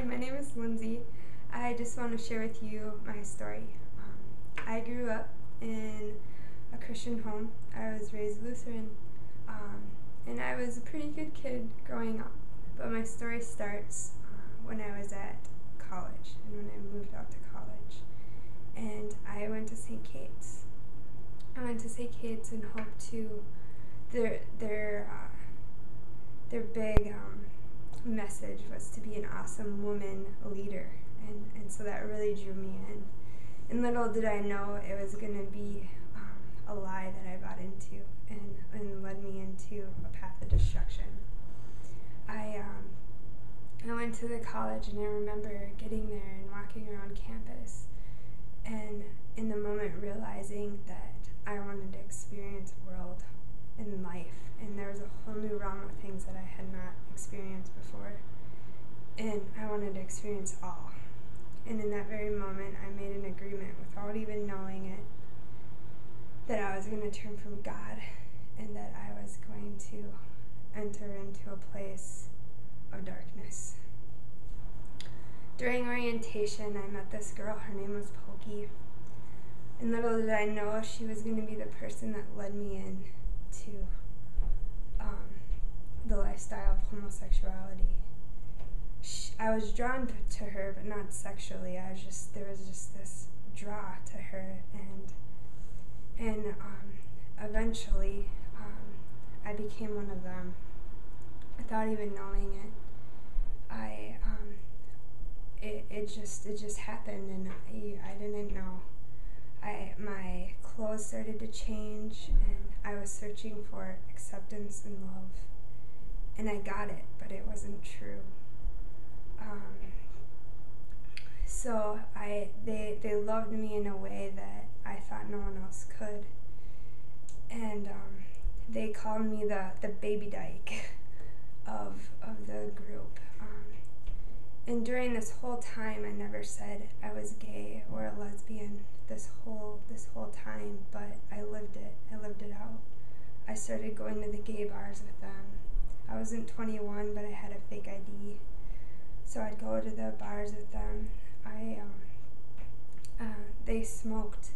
my name is Lindsay. I just want to share with you my story. I grew up in a Christian home. I was raised Lutheran, and I was a pretty good kid growing up. But my story starts when I was at college and when I moved out to college. And I went to St. Kate's. I went to St. Kate's and hoped to their big message was to be an awesome woman leader, and so that really drew me in. And little did I know it was going to be a lie that I bought into and led me into a path of destruction. I went to the college, and I remember getting there and walking around campus and in the moment realizing that I wanted to experience a world in life, and there was a whole new realm of things that I had not experienced before, and I wanted to experience all. And in that very moment, I made an agreement without even knowing it that I was going to turn from God and that I was going to enter into a place of darkness. During orientation, I met this girl. Her name was Pokey. And little did I know she was going to be the person that led me into the lifestyle of homosexuality. I was drawn to her, but not sexually. There was just this draw to her, and eventually I became one of them without even knowing it. It just happened, and I didn't know. My clothes started to change, and I was searching for acceptance and love, and I got it, but it wasn't true. So they loved me in a way that I thought no one else could, and they called me the baby dyke of the group. And during this whole time, I never said I was gay or a lesbian this whole time, but I lived it. I lived it out. I started going to the gay bars with them. I wasn't 21, but I had a fake ID, so I'd go to the bars with them. They smoked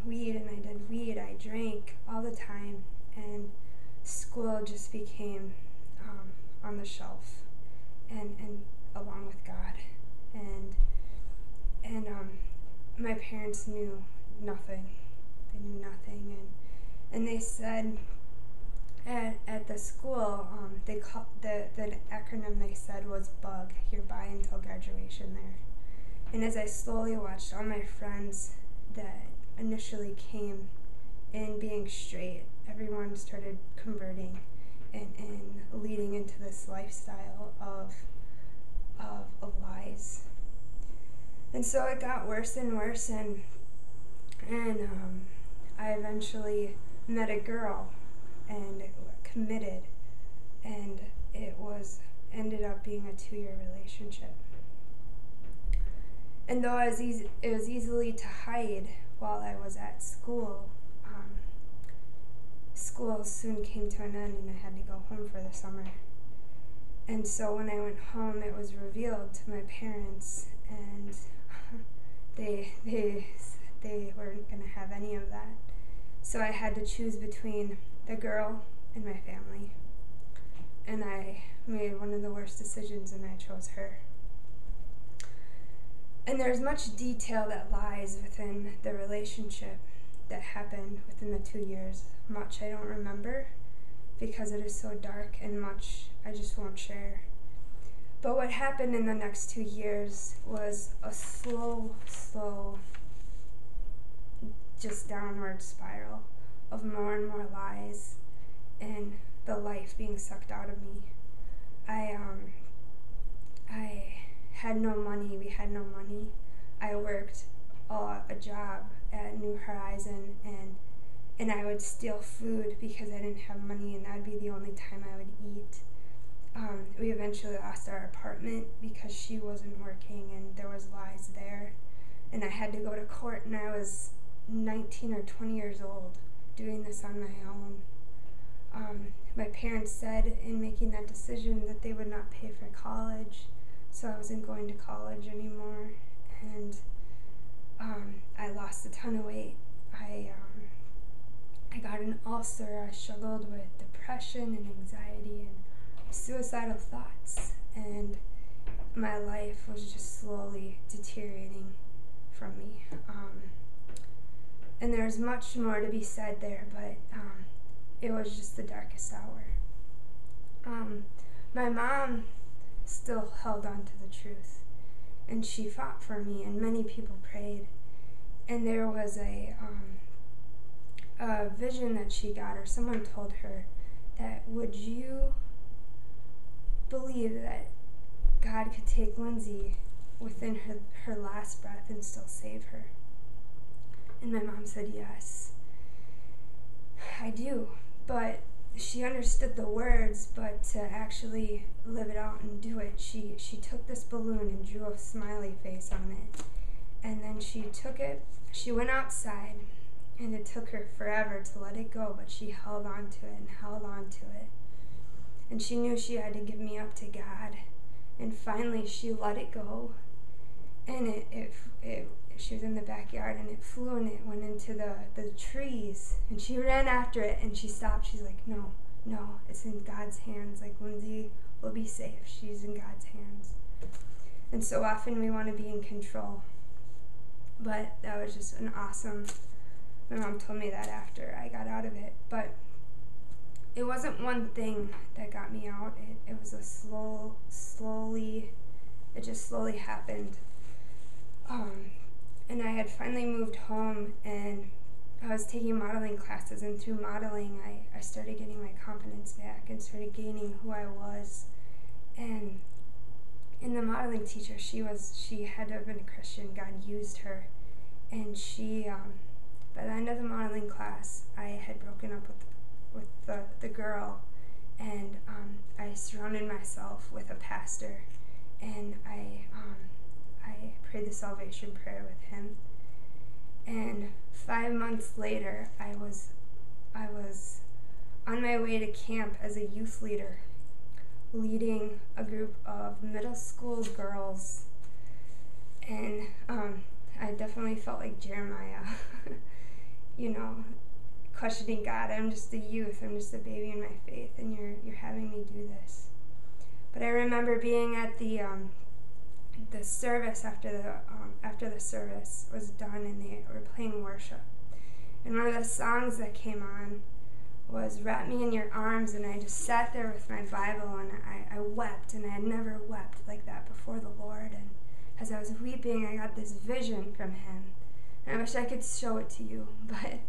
weed, and I did weed. I drank all the time, and school just became on the shelf, and along with God, and my parents knew nothing. They knew nothing, and they said at the school, they called the acronym they said was BUG. You're bi until graduation there. And as I slowly watched all my friends that initially came in being straight, everyone started converting and leading into this lifestyle of lies. And so it got worse and worse, and I eventually met a girl and committed, and it ended up being a 2-year relationship. And though it was easily to hide while I was at school, school soon came to an end, and I had to go home for the summer. And so when I went home, it was revealed to my parents, and they weren't going to have any of that. So I had to choose between the girl and my family. And I made one of the worst decisions, and I chose her. And there's much detail that lies within the relationship that happened within the 2 years. Much I don't remember because it is so dark, and much I just won't share. But what happened in the next 2 years was a slow, just downward spiral of more and more lies and the life being sucked out of me. I had no money. We had no money. I worked a job at New Horizon, and I would steal food because I didn't have money, and that would be the only time I would eat. We eventually lost our apartment because she wasn't working, and there was lies there. And I had to go to court, and I was 19 or 20 years old doing this on my own. My parents said in making that decision that they would not pay for college, so I wasn't going to college anymore, and I lost a ton of weight. I got an ulcer. I struggled with depression and anxiety and suicidal thoughts, and my life was just slowly deteriorating from me. And there's much more to be said there, but it was just the darkest hour. My mom still held on to the truth, and she fought for me, and many people prayed. And there was a vision that she got, or someone told her that, would you believe that God could take Lindsay within her last breath and still save her? And my mom said, yes, I do. But she understood the words, but to actually live it out and do it, she took this balloon and drew a smiley face on it. And then she took it, she went outside, and it took her forever to let it go, but she held on to it and held on to it. And she knew she had to give me up to God. And finally she let it go, and she was in the backyard, and it flew, and it went into the trees, and she ran after it, and she stopped. She's like, no, it's in God's hands. Like, Lindsay will be safe. She's in God's hands. And so often we want to be in control, but that was just an awesome, my mom told me that after I got out of it, but it wasn't one thing that got me out. It was a it just slowly happened. And I had finally moved home, and I was taking modeling classes, and through modeling I started getting my confidence back and started gaining who I was. And the modeling teacher, she had to have been a Christian. God used her, and she by the end of the modeling class, I had broken up with the girl, and I surrounded myself with a pastor, and I prayed the salvation prayer with him. And 5 months later, I was on my way to camp as a youth leader, leading a group of middle school girls, and I definitely felt like Jeremiah, questioning God. I'm just a youth, I'm just a baby in my faith, and you're having me do this. But I remember being at the service after the service was done, and they were playing worship, and one of the songs that came on was "Wrap Me in Your Arms," and I just sat there with my Bible, and I wept, and I had never wept like that before the Lord. And as I was weeping, I got this vision from him, and I wish I could show it to you, but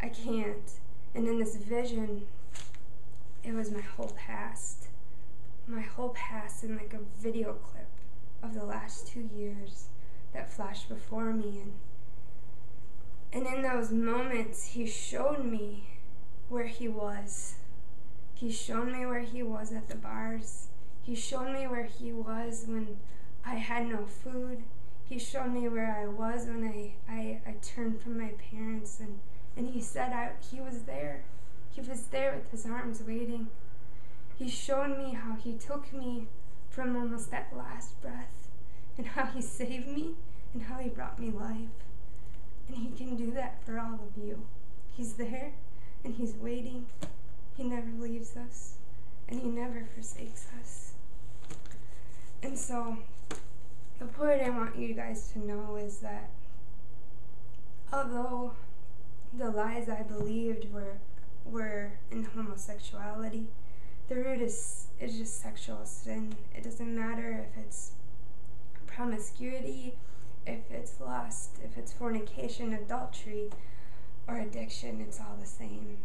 I can't. And in this vision, it was my whole past in like a video clip of the last 2 years that flashed before me. And in those moments, he showed me where he was. He showed me where he was at the bars. He showed me where he was when I had no food. He showed me where I was when I turned from my parents, and he said he was there. He was there with his arms waiting. He showed me how he took me from almost that last breath, and how he saved me, and how he brought me life. And he can do that for all of you. He's there, and he's waiting. He never leaves us, and he never forsakes us. And so the point I want you guys to know is that although the lies I believed were in homosexuality, the root is just sexual sin. It doesn't matter if it's promiscuity, if it's lust, if it's fornication, adultery, or addiction. It's all the same.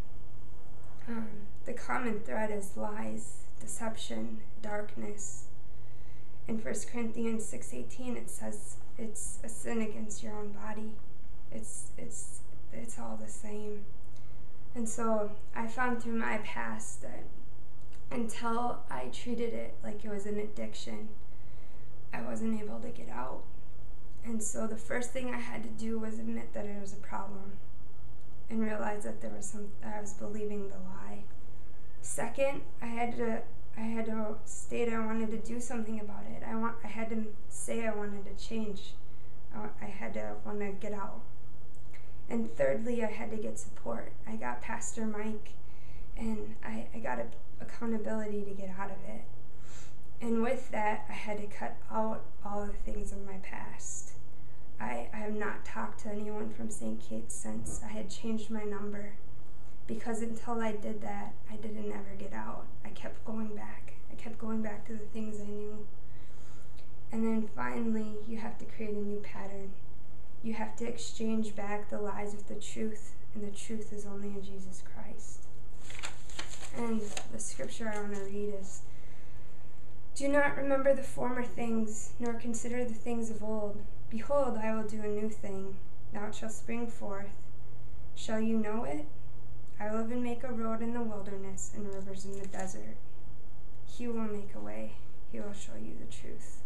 The common thread is lies, deception, darkness. In 1 Corinthians 6:18, it says it's a sin against your own body. It's all the same. And so I found through my past that until I treated it like it was an addiction, I wasn't able to get out. And so the first thing I had to do was admit that it was a problem and realize that I was believing the lie. Second, I I had to state I wanted to do something about it. I had to say I wanted to change. I had to want to get out. And thirdly, I had to get support. I got Pastor Mike, and I got accountability to get out of it. And with that, I had to cut out all the things of my past. I have not talked to anyone from St. Kate's since I had changed my number, because until I did that, I didn't ever get out. I kept going back. I kept going back to the things I knew. And then finally, you have to create a new pattern. You have to exchange back the lies with the truth, and the truth is only in Jesus Christ. And the scripture I want to read is, "Do not remember the former things, nor consider the things of old. Behold, I will do a new thing. Now it shall spring forth. Shall you know it? I will even make a road in the wilderness and rivers in the desert. He will make a way. He will show you the truth."